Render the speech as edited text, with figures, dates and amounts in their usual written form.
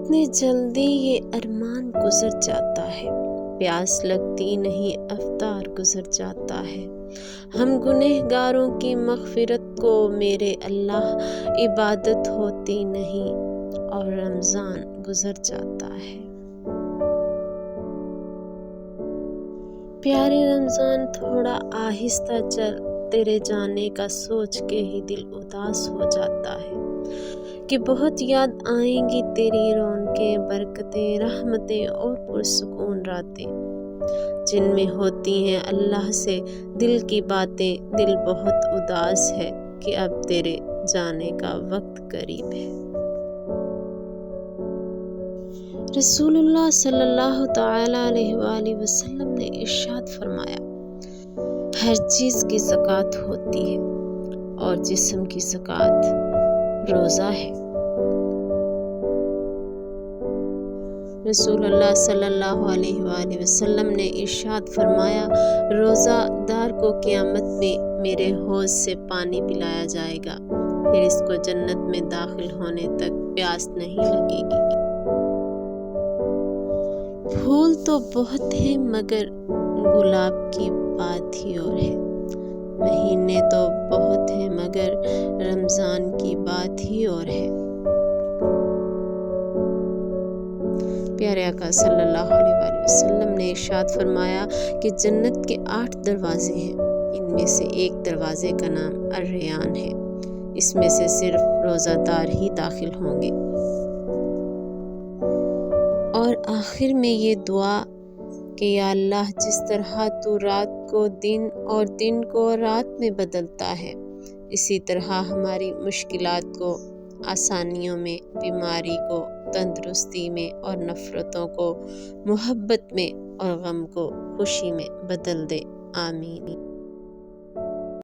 کتنی جلدی یہ ارمان گزر جاتا ہے، پیاس لگتی نہیں افطار گزر جاتا ہے۔ ہم گنہگاروں کی مغفرت کو میرے اللہ عبادت ہوتی نہیں، اور رمضان گزر جاتا ہے۔ پیارے رمضان تھوڑا آہستہ چل، تیرے جانے کا سوچ کے ہی دل اداس ہو جاتا ہے کہ بہت یاد آئیں گی تیری رونقیں، برکتیں، رحمتیں اور پرسکون راتیں، جن میں ہوتی ہیں اللہ سے دل کی باتیں۔ دل بہت اداس ہے کہ اب تیرے جانے کا وقت قریب ہے۔ رسول اللہ صلی اللہ تعالی علیہ وآلہ وسلم نے ارشاد فرمایا، ہر چیز کی زکوٰۃ ہوتی ہے اور جسم کی زکوٰۃ روزہ ہے۔ رسول اللہ صلی اللہ علیہ وآلہ وسلم نے ارشاد فرمایا، روزہ دار کو قیامت میں میرے حوض سے پانی پلایا جائے گا، پھر اس کو جنت میں داخل ہونے تک پیاس نہیں لگے گی۔ پھول تو بہت ہیں مگر گلاب کی بات ہی اور ہے، مہینے تو بہت ہیں مگر رمضان کی بات ہی اور ہے۔ پیارے آقا صلی اللہ علیہ وآلہ وسلم نے ارشاد فرمایا کہ جنت کے 8 دروازے ہیں، ان میں سے ایک دروازے کا نام الریان ہے، اس میں سے صرف روزہ دار ہی داخل ہوں گے۔ اور آخر میں یہ دعا کہ یا اللہ، جس طرح تو رات کو دن اور دن کو رات میں بدلتا ہے، اسی طرح ہماری مشکلات کو آسانیوں میں، بیماری کو تندرستی میں اور نفرتوں کو محبت میں اور غم کو خوشی میں بدل دے۔ آمین۔